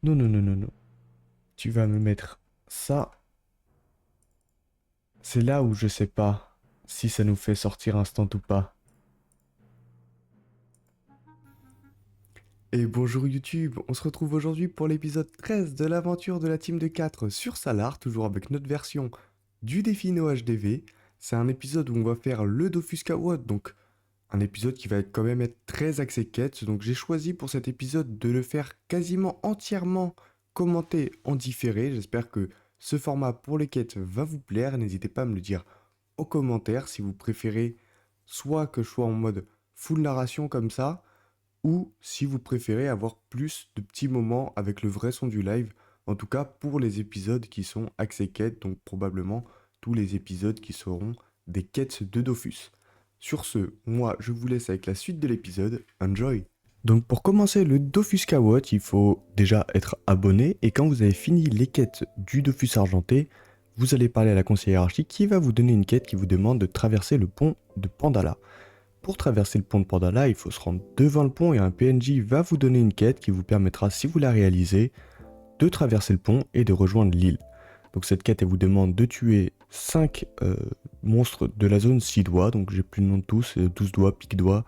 Non, non, non, non, non. Tu vas me mettre ça. C'est là où je sais pas si ça nous fait sortir instant ou pas. Et bonjour YouTube, on se retrouve aujourd'hui pour l'épisode 13 de l'aventure de la team de 4 sur Salar, toujours avec notre version du défi No HDV. C'est un épisode où on va faire le Dofus Kawad, donc un épisode qui va quand même être très axé quête. Donc j'ai choisi pour cet épisode de le faire quasiment entièrement commenté en différé. J'espère que ce format pour les quêtes va vous plaire. N'hésitez pas à me le dire en commentaire si vous préférez soit que je sois en mode full narration comme ça, ou si vous préférez avoir plus de petits moments avec le vrai son du live, en tout cas pour les épisodes qui sont axés quêtes, donc probablement tous les épisodes qui seront des quêtes de Dofus. Sur ce, moi je vous laisse avec la suite de l'épisode, enjoy. Donc pour commencer le Dofus Kawot, il faut déjà être abonné, et quand vous avez fini les quêtes du Dofus Argenté, vous allez parler à la conseillère hiérarchique qui va vous donner une quête qui vous demande de traverser le pont de Pandala. Pour traverser le pont de Pandala, il faut se rendre devant le pont et un PNJ va vous donner une quête qui vous permettra, si vous la réalisez, de traverser le pont et de rejoindre l'île. Donc cette quête, elle vous demande de tuer 5 monstres de la zone 6 doigts, donc j'ai plus le nom de tous, 12 doigts, pique-doigts,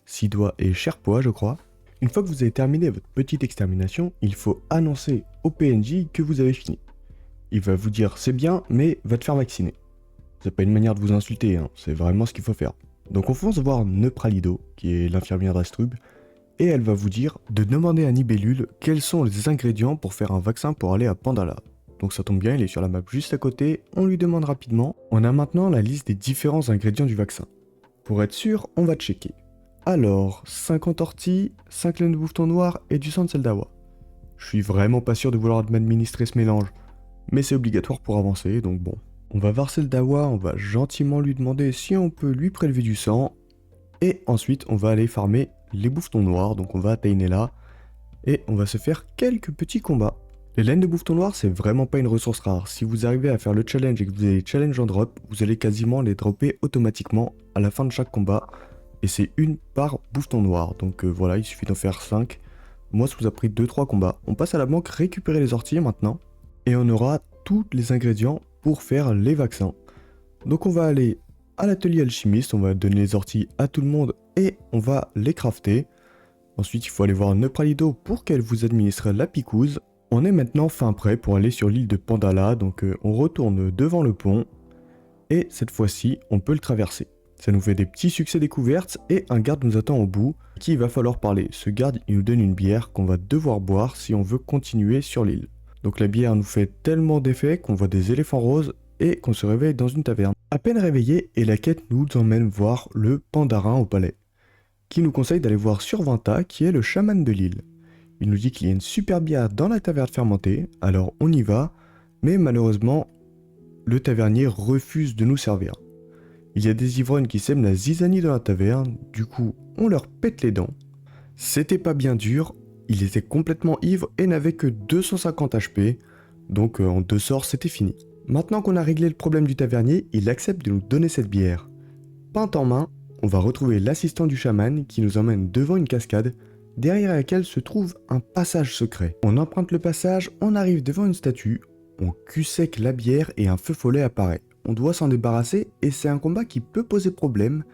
6 doigts et Sherpois je crois. Une fois que vous avez terminé votre petite extermination, il faut annoncer au PNJ que vous avez fini. Il va vous dire c'est bien, mais va te faire vacciner. C'est pas une manière de vous insulter, hein, c'est vraiment ce qu'il faut faire. Donc on fonce voir Neupralido, qui est l'infirmière d'Astrub, et elle va vous dire de demander à Nibellule quels sont les ingrédients pour faire un vaccin pour aller à Pandala. Donc ça tombe bien, il est sur la map juste à côté, on lui demande rapidement. On a maintenant la liste des différents ingrédients du vaccin. Pour être sûr, on va checker. Alors, 50 orties, 5 laines de bouffeton noir et du sang de Seldawa. Je suis vraiment pas sûr de vouloir m'administrer ce mélange, mais c'est obligatoire pour avancer, donc bon. On va voir Seldawa, on va gentiment lui demander si on peut lui prélever du sang, et ensuite on va aller farmer les bouffetons noirs, donc on va atteindre là, et on va se faire quelques petits combats. Les laines de bouffetons noirs, c'est vraiment pas une ressource rare. Si vous arrivez à faire le challenge et que vous avez les challenges en drop, vous allez quasiment les dropper automatiquement à la fin de chaque combat, et c'est une par bouffeton noir, donc voilà, il suffit d'en faire 5. Moi ça vous a pris 2-3 combats. On passe à la banque récupérer les orties maintenant, et on aura tous les ingrédients pour faire les vaccins. Donc on va aller à l'atelier alchimiste, on va donner les orties à tout le monde et on va les crafter. Ensuite il faut aller voir Neupralido pour qu'elle vous administre la picouse. On est maintenant fin prêt pour aller sur l'île de Pandala, donc on retourne devant le pont et cette fois-ci on peut le traverser. Ça nous fait des petits succès découvertes et un garde nous attend au bout qui il va falloir parler. Ce garde il nous donne une bière qu'on va devoir boire si on veut continuer sur l'île. Donc la bière nous fait tellement d'effet qu'on voit des éléphants roses et qu'on se réveille dans une taverne. À peine réveillé, et la quête nous emmène voir le Pandarin au palais, qui nous conseille d'aller voir Survinta, qui est le chaman de l'île. Il nous dit qu'il y a une super bière dans la taverne fermentée, alors on y va, mais malheureusement, le tavernier refuse de nous servir. Il y a des ivrognes qui sèment la zizanie dans la taverne, du coup on leur pète les dents. C'était pas bien dur, il était complètement ivre et n'avait que 250 HP, donc en 2 sorts c'était fini. Maintenant qu'on a réglé le problème du tavernier, il accepte de nous donner cette bière. Pinte en main, on va retrouver l'assistant du chaman qui nous emmène devant une cascade, derrière laquelle se trouve un passage secret. On emprunte le passage, on arrive devant une statue, on cul sec la bière et un feu follet apparaît. On doit s'en débarrasser et c'est un combat qui peut poser problème,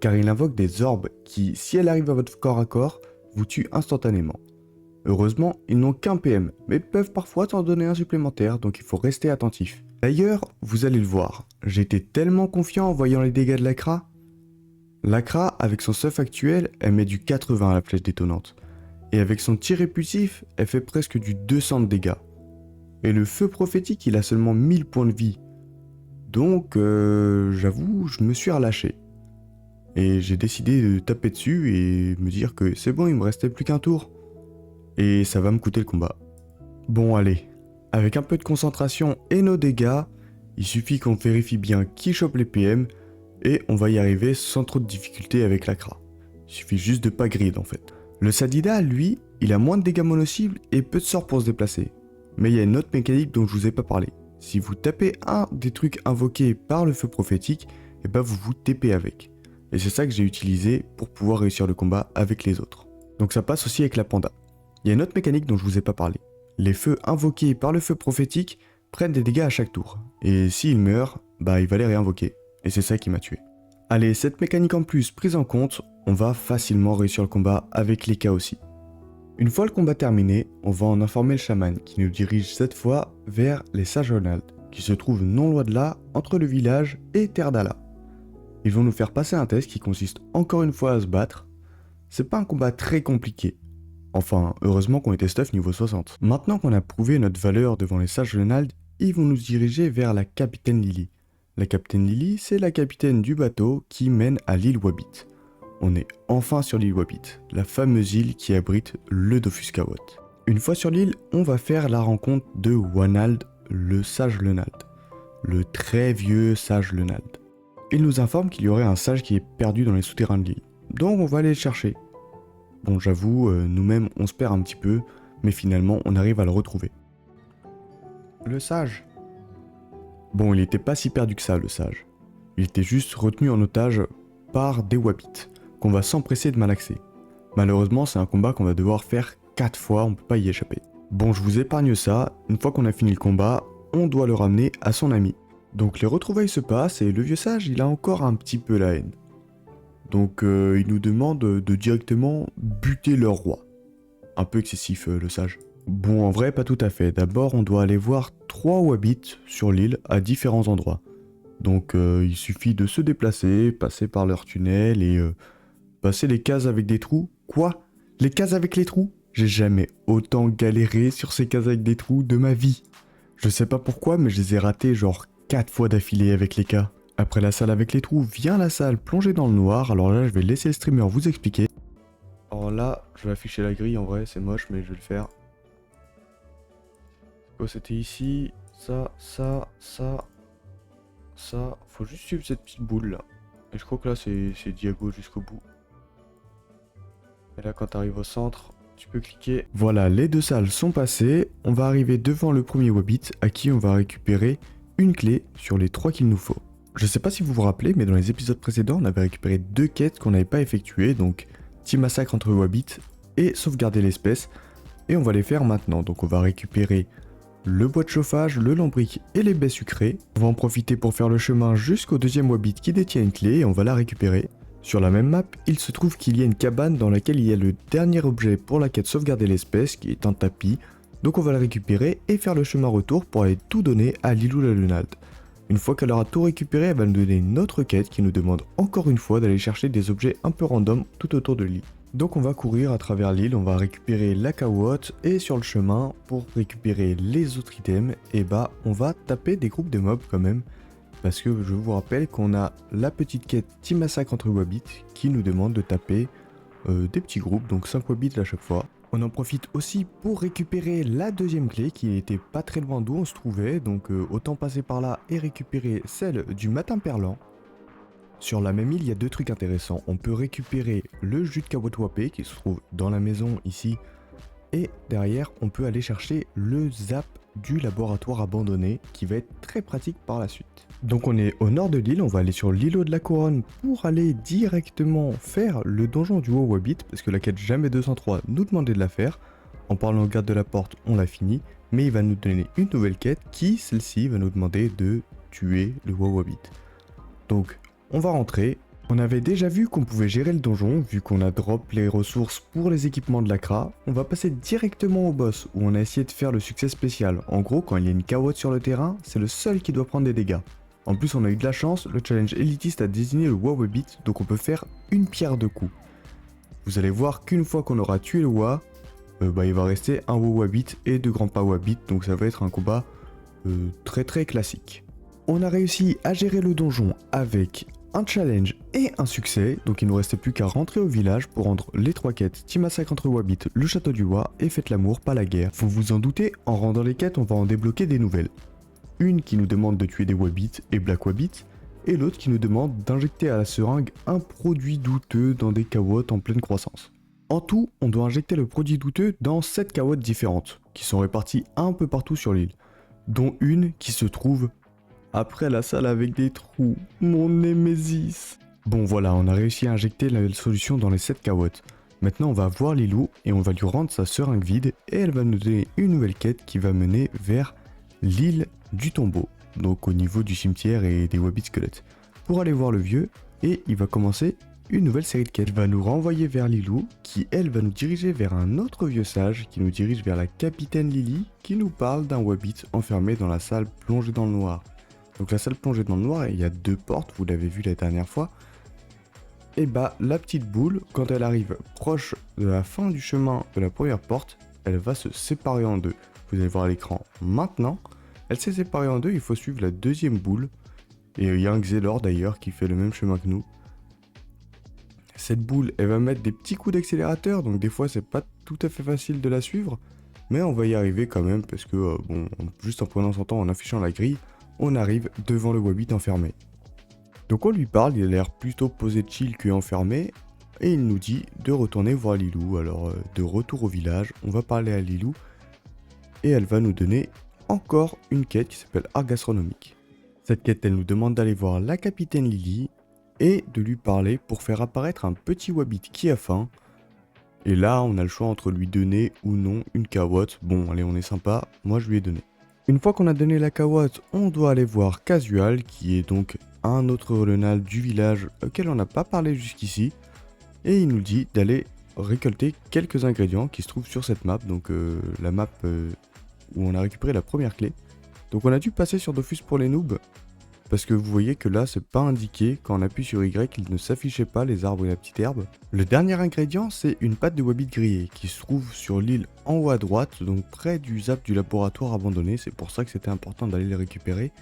car il invoque des orbes qui, si elles arrivent à votre corps à corps, vous tuent instantanément. Heureusement, ils n'ont qu'un PM, mais peuvent parfois t'en donner un supplémentaire, donc il faut rester attentif. D'ailleurs, vous allez le voir, j'étais tellement confiant en voyant les dégâts de l'Acra. L'Acra, avec son stuff actuel, elle met du 80 à la flèche détonnante. Et avec son tir répulsif, elle fait presque du 200 de dégâts. Et le feu prophétique, il a seulement 1000 points de vie. Donc, j'avoue, je me suis relâché. Et j'ai décidé de taper dessus et me dire que c'est bon, il me restait plus qu'un tour. Et ça va me coûter le combat. Bon allez, avec un peu de concentration et nos dégâts, il suffit qu'on vérifie bien qui chope les PM et on va y arriver sans trop de difficultés avec l'Acra. Il suffit juste de pas grid en fait. Le Sadida, lui, il a moins de dégâts mono-cibles et peu de sorts pour se déplacer. Mais il y a une autre mécanique dont je vous ai pas parlé. Si vous tapez un des trucs invoqués par le feu prophétique, et ben vous vous TP avec. Et c'est ça que j'ai utilisé pour pouvoir réussir le combat avec les autres. Donc ça passe aussi avec la panda. Il y a une autre mécanique dont je vous ai pas parlé. Les feux invoqués par le feu prophétique prennent des dégâts à chaque tour. Et s'il meurt, bah il va les réinvoquer. Et c'est ça qui m'a tué. Allez, cette mécanique en plus prise en compte, on va facilement réussir le combat avec les cas aussi. Une fois le combat terminé, on va en informer le chaman qui nous dirige cette fois vers les sages Ronald, qui se trouvent non loin de là, entre le village et Terdala. Ils vont nous faire passer un test qui consiste encore une fois à se battre. C'est pas un combat très compliqué. Enfin, heureusement qu'on était stuff niveau 60. Maintenant qu'on a prouvé notre valeur devant les sages Ronald, ils vont nous diriger vers la capitaine Lily. La capitaine Lily, c'est la capitaine du bateau qui mène à l'île Wabbit. On est enfin sur l'île Wabbit, la fameuse île qui abrite le Dofuscawat. Une fois sur l'île, on va faire la rencontre de Wanald, le sage Lenald. Le très vieux sage Lenald. Il nous informe qu'il y aurait un sage qui est perdu dans les souterrains de l'île. Donc on va aller le chercher. Bon, j'avoue, nous-mêmes on se perd un petit peu, mais finalement on arrive à le retrouver. Le sage. Bon, il était pas si perdu que ça, le sage. Il était juste retenu en otage par des Wabbits, qu'on va s'empresser de malaxer. Malheureusement, c'est un combat qu'on va devoir faire 4 fois, on peut pas y échapper. Bon, je vous épargne ça, une fois qu'on a fini le combat, on doit le ramener à son ami. Donc les retrouvailles se passent et le vieux sage, il a encore un petit peu la haine. Donc il nous demande de directement buter leur roi. Un peu excessif, le sage. Bon, en vrai, pas tout à fait. D'abord, on doit aller voir 3 Wabbits sur l'île à différents endroits. Donc il suffit de se déplacer, passer par leur tunnel et passer les cases avec des trous. Quoi? Les cases avec les trous? J'ai jamais autant galéré sur ces cases avec des trous de ma vie. Je sais pas pourquoi, mais je les ai ratés genre 4 fois d'affilée avec les cas. Après la salle avec les trous, vient la salle plongée dans le noir. Alors là, je vais laisser le streamer vous expliquer. Alors là, je vais afficher la grille, en vrai, c'est moche, mais je vais le faire. Oh, c'était ici, ça. Faut juste suivre cette petite boule là. Et je crois que là, c'est diago jusqu'au bout. Et là, quand tu arrives au centre, tu peux cliquer. Voilà, les 2 salles sont passées. On va arriver devant le premier Wabbit à qui on va récupérer une clé sur les 3 qu'il nous faut. Je sais pas si vous vous rappelez, mais dans les épisodes précédents, on avait récupéré 2 quêtes qu'on n'avait pas effectuées, donc petit massacre entre Wabbits et sauvegarder l'espèce. Et on va les faire maintenant. Donc on va récupérer le bois de chauffage, le lombric et les baies sucrées. On va en profiter pour faire le chemin jusqu'au deuxième Wabbit qui détient une clé et on va la récupérer. Sur la même map, il se trouve qu'il y a une cabane dans laquelle il y a le dernier objet pour la quête sauvegarder l'espèce qui est un tapis. Donc on va la récupérer et faire le chemin retour pour aller tout donner à Lilou la Lunald. Une fois qu'elle aura tout récupéré, elle va nous donner une autre quête qui nous demande encore une fois d'aller chercher des objets un peu random tout autour de l'île. Donc on va courir à travers l'île, on va récupérer la cawotte et sur le chemin, pour récupérer les autres items, et bah on va taper des groupes de mobs quand même. Parce que je vous rappelle qu'on a la petite quête Team Massacre entre Wabbits qui nous demande de taper des petits groupes, donc 5 Wabbits à chaque fois. On en profite aussi pour récupérer la deuxième clé qui n'était pas très loin d'où on se trouvait, donc autant passer par là et récupérer celle du matin perlant. Sur la même île, il y a 2 trucs intéressants. On peut récupérer le jus de carotte wapé qui se trouve dans la maison ici. Et derrière, on peut aller chercher le zap du laboratoire abandonné qui va être très pratique par la suite. Donc on est au nord de l'île, on va aller sur l'îlot de la couronne pour aller directement faire le donjon du haut Wabbit parce que la quête jamais 203 nous demandait de la faire. En parlant au garde de la porte, on l'a fini, mais il va nous donner une nouvelle quête qui, celle-ci, va nous demander de tuer le haut Wabbit. Donc on va rentrer. On avait déjà vu qu'on pouvait gérer le donjon, vu qu'on a drop les ressources pour les équipements de l'Acra. On va passer directement au boss, où on a essayé de faire le succès spécial. En gros, quand il y a une cawotte sur le terrain, c'est le seul qui doit prendre des dégâts. En plus, on a eu de la chance, le challenge élitiste a désigné le Wabbit, donc on peut faire une pierre de coups. Vous allez voir qu'une fois qu'on aura tué le Wa, il va rester un Wabbit et 2 grands pas Wabbit, donc ça va être un combat très classique. On a réussi à gérer le donjon avec un challenge et un succès, donc il ne nous restait plus qu'à rentrer au village pour rendre les 3 quêtes Team Massacre entre Wabbit, le château du Wa et Faites l'amour, pas la guerre. Faut vous en douter, en rendant les quêtes, on va en débloquer des nouvelles. Une qui nous demande de tuer des Wabbits et Black Wabbit, et l'autre qui nous demande d'injecter à la seringue un produit douteux dans des cawottes en pleine croissance. En tout, on doit injecter le produit douteux dans 7 cawottes différentes, qui sont réparties un peu partout sur l'île, dont une qui se trouve après la salle avec des trous, mon némésis. Bon voilà, on a réussi à injecter la solution dans les 7 cawottes. Maintenant, on va voir Lilou et on va lui rendre sa seringue vide et elle va nous donner une nouvelle quête qui va mener vers l'île du tombeau, donc au niveau du cimetière et des wabbits squelettes, pour aller voir le vieux et il va commencer une nouvelle série de quêtes. Il va nous renvoyer vers Lilou qui, elle, va nous diriger vers un autre vieux sage qui nous dirige vers la capitaine Lily qui nous parle d'un wabbit enfermé dans la salle plongée dans le noir. Donc la salle plongée dans le noir, il y a 2 portes, vous l'avez vu la dernière fois. Et bah la petite boule, quand elle arrive proche de la fin du chemin de la première porte, elle va se séparer en 2. Vous allez voir à l'écran maintenant. Elle s'est séparée en 2, il faut suivre la deuxième boule. Et il y a un Xelor d'ailleurs qui fait le même chemin que nous. Cette boule, elle va mettre des petits coups d'accélérateur, donc des fois c'est pas tout à fait facile de la suivre. Mais on va y arriver quand même parce que, bon, juste en prenant son temps, en affichant la grille, on arrive devant le wabbit enfermé. Donc on lui parle, il a l'air plutôt posé de chill qu'enfermé, et il nous dit de retourner voir Lilou. Alors de retour au village, on va parler à Lilou, et elle va nous donner encore une quête qui s'appelle Art Gastronomique. Cette quête, elle nous demande d'aller voir la capitaine Lily, et de lui parler pour faire apparaître un petit wabbit qui a faim. Et là, on a le choix entre lui donner ou non une carotte. Bon, allez, on est sympa, moi je lui ai donné. Une fois qu'on a donné la carotte, on doit aller voir Casual, qui est donc un autre renal du village auquel on n'a pas parlé jusqu'ici. Et il nous dit d'aller récolter quelques ingrédients qui se trouvent sur cette map, donc la map où on a récupéré la première clé. Donc on a dû passer sur Dofus pour les noobs, parce que vous voyez que là c'est pas indiqué, quand on appuie sur Y, il ne s'affichait pas les arbres et la petite herbe. Le dernier ingrédient, c'est une pâte de wabbit grillée qui se trouve sur l'île en haut à droite, donc près du zap du laboratoire abandonné, c'est pour ça que c'était important d'aller les récupérer.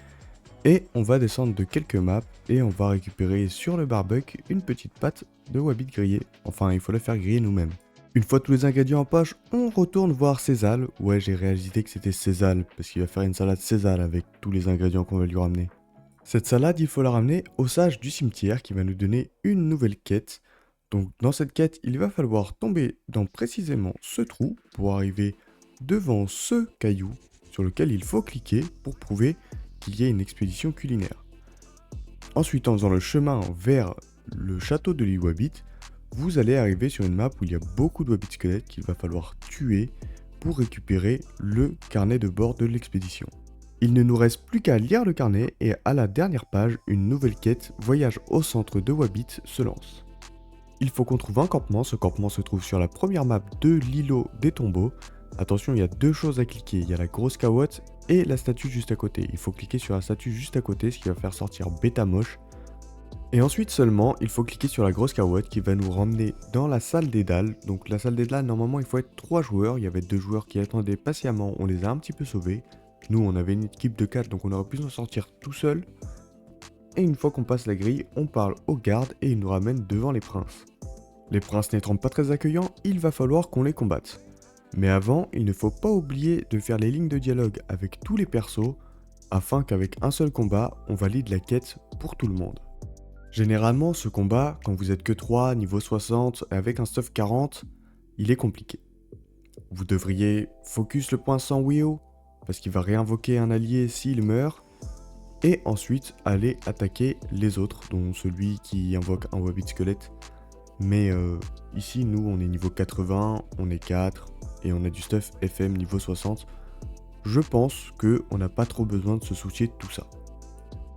Et on va descendre de quelques maps et on va récupérer sur le barbecue une petite pâte de wabbit grillée. Enfin, il faut la faire griller nous-mêmes. Une fois tous les ingrédients en poche, on retourne voir Cézanne. Ouais, j'ai réalisé que c'était Cézanne, parce qu'il va faire une salade Cézanne avec tous les ingrédients qu'on va lui ramener. Cette salade, il faut la ramener au sage du cimetière qui va nous donner une nouvelle quête. Donc dans cette quête, il va falloir tomber dans précisément ce trou pour arriver devant ce caillou sur lequel il faut cliquer pour prouver qu'il y ait une expédition culinaire. Ensuite, en faisant le chemin vers le château de l'île Wabbit, vous allez arriver sur une map où il y a beaucoup de wabbit squelettes qu'il va falloir tuer pour récupérer le carnet de bord de l'expédition. Il ne nous reste plus qu'à lire le carnet et à la dernière page, une nouvelle quête, voyage au centre de Wabbit, se lance. Il faut qu'on trouve un campement, ce campement se trouve sur la première map de l'îlot des tombeaux. Attention, il y a 2 choses à cliquer, il y a la grosse carotte et la statue juste à côté. Il faut cliquer sur la statue juste à côté, ce qui va faire sortir Bêta Moche. Et ensuite seulement, il faut cliquer sur la grosse carotte qui va nous ramener dans la salle des dalles. Donc la salle des dalles, normalement il faut être 3 joueurs, il y avait 2 joueurs qui attendaient patiemment, on les a un petit peu sauvés. Nous, on avait une équipe de 4, donc on aurait pu s'en sortir tout seul. Et une fois qu'on passe la grille, on parle aux gardes et ils nous ramènent devant les princes. Les princes n'étant pas très accueillants, il va falloir qu'on les combatte. Mais avant, il ne faut pas oublier de faire les lignes de dialogue avec tous les persos, afin qu'avec un seul combat, on valide la quête pour tout le monde. Généralement, ce combat, quand vous êtes que 3, niveau 60, avec un stuff 40, il est compliqué. Vous devriez focus le point sans Wio, parce qu'il va réinvoquer un allié s'il meurt, et ensuite aller attaquer les autres, dont celui qui invoque un wabbit squelette. Mais ici, nous, on est niveau 80, on est 4, et on a du stuff FM niveau 60. Je pense qu'on n'a pas trop besoin de se soucier de tout ça.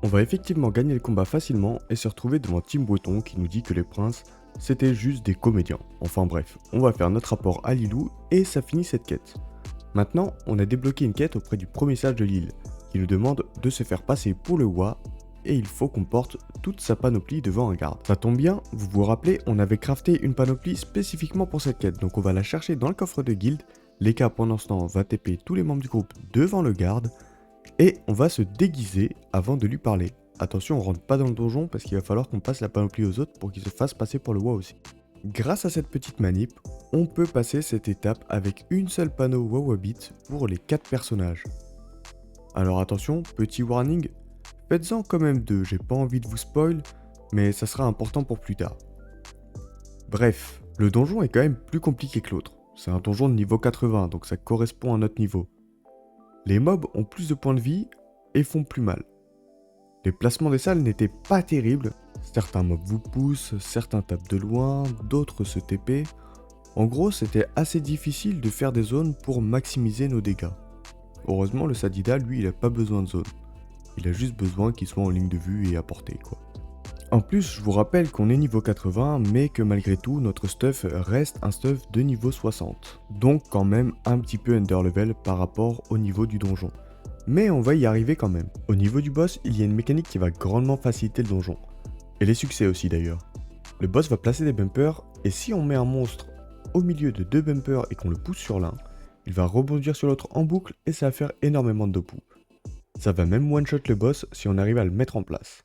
On va effectivement gagner le combat facilement et se retrouver devant Team Breton qui nous dit que les princes, c'était juste des comédiens. Enfin bref, on va faire notre rapport à Lilou, et ça finit cette quête. Maintenant, on a débloqué une quête auprès du premier sage de l'île, qui nous demande de se faire passer pour le roi, et il faut qu'on porte toute sa panoplie devant un garde. Ça tombe bien, vous vous rappelez, on avait crafté une panoplie spécifiquement pour cette quête, donc on va la chercher dans le coffre de guilde. Leka pendant ce temps va TP tous les membres du groupe devant le garde, et on va se déguiser avant de lui parler. Attention, on rentre pas dans le donjon parce qu'il va falloir qu'on passe la panoplie aux autres pour qu'ils se fassent passer pour le roi aussi. Grâce à cette petite manip, on peut passer cette étape avec une seule panneau Wawabit pour les 4 personnages. Alors attention, petit warning, faites-en quand même 2, j'ai pas envie de vous spoil, mais ça sera important pour plus tard. Bref, le donjon est quand même plus compliqué que l'autre. C'est un donjon de niveau 80, donc ça correspond à notre niveau. Les mobs ont plus de points de vie et font plus mal. Les placements des salles n'étaient pas terribles. Certains mobs vous poussent, certains tapent de loin, d'autres se TP. En gros, c'était assez difficile de faire des zones pour maximiser nos dégâts. Heureusement, le Sadida, lui, il a pas besoin de zone. Il a juste besoin qu'il soit en ligne de vue et à portée, quoi. En plus, je vous rappelle qu'on est niveau 80, mais que malgré tout, notre stuff reste un stuff de niveau 60. Donc quand même un petit peu underlevel par rapport au niveau du donjon. Mais on va y arriver quand même. Au niveau du boss, il y a une mécanique qui va grandement faciliter le donjon. Et les succès aussi d'ailleurs. Le boss va placer des bumpers, et si on met un monstre au milieu de deux bumpers et qu'on le pousse sur l'un, il va rebondir sur l'autre en boucle et ça va faire énormément de dopou. Ça va même one-shot le boss si on arrive à le mettre en place.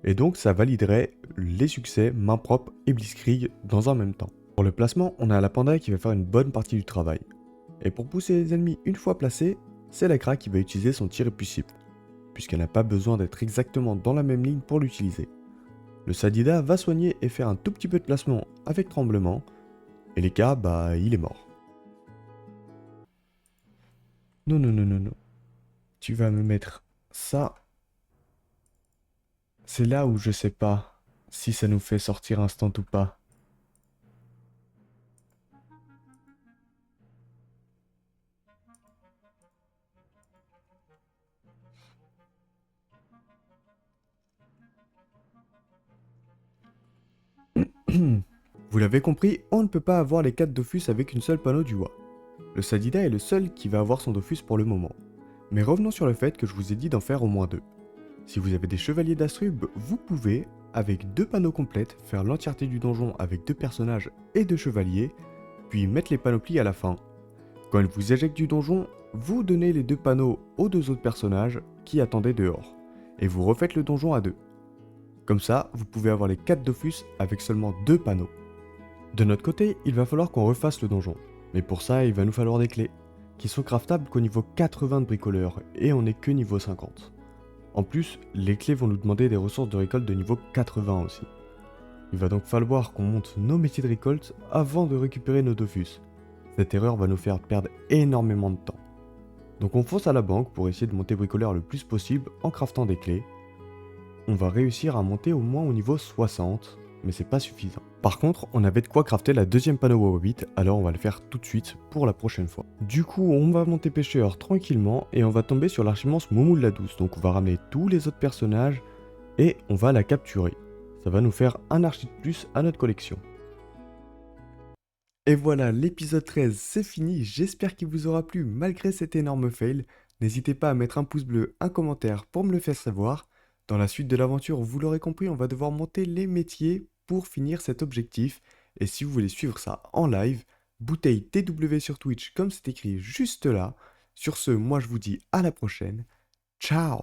Et donc ça validerait les succès main propre et blitzkrieg dans un même temps. Pour le placement, on a la panda qui va faire une bonne partie du travail. Et pour pousser les ennemis une fois placés, c'est la Kra qui va utiliser son tir épulsif, puisqu'elle n'a pas besoin d'être exactement dans la même ligne pour l'utiliser. Le Sadida va soigner et faire un tout petit peu de placement avec tremblement, et les K, bah il est mort. Non, non, non, non, non. Tu vas me mettre ça. C'est là où je sais pas si ça nous fait sortir instant ou pas. Vous l'avez compris, on ne peut pas avoir les 4 Dofus avec une seule panneau du Wa. Le Sadida est le seul qui va avoir son Dofus pour le moment. Mais revenons sur le fait que je vous ai dit d'en faire au moins 2. Si vous avez des chevaliers d'Astrub, vous pouvez, avec 2 panneaux complètes, faire l'entièreté du donjon avec 2 personnages et 2 chevaliers, puis mettre les panoplies à la fin. Quand ils vous éjectent du donjon, vous donnez les 2 panneaux aux 2 autres personnages qui attendaient dehors, et vous refaites le donjon à 2. Comme ça, vous pouvez avoir les 4 Dofus avec seulement 2 panneaux. De notre côté, il va falloir qu'on refasse le donjon, mais pour ça, il va nous falloir des clés, qui sont craftables qu'au niveau 80 de bricoleur, et on n'est que niveau 50. En plus, les clés vont nous demander des ressources de récolte de niveau 80 aussi. Il va donc falloir qu'on monte nos métiers de récolte avant de récupérer nos Dofus. Cette erreur va nous faire perdre énormément de temps. Donc on fonce à la banque pour essayer de monter bricoleur le plus possible en craftant des clés. On va réussir à monter au moins au niveau 60, mais c'est pas suffisant. Par contre, on avait de quoi crafter la deuxième panneau au 8, alors on va le faire tout de suite pour la prochaine fois. Du coup, on va monter pêcheur tranquillement et on va tomber sur l'archimance Moumoule la Douce. Donc on va ramener tous les autres personnages et on va la capturer. Ça va nous faire un archi de plus à notre collection. Et voilà, l'épisode 13 c'est fini, j'espère qu'il vous aura plu malgré cet énorme fail. N'hésitez pas à mettre un pouce bleu, un commentaire pour me le faire savoir. Dans la suite de l'aventure, vous l'aurez compris, on va devoir monter les métiers pour finir cet objectif. Et si vous voulez suivre ça en live, bouteille TW sur Twitch comme c'est écrit juste là. Sur ce, moi je vous dis à la prochaine. Ciao!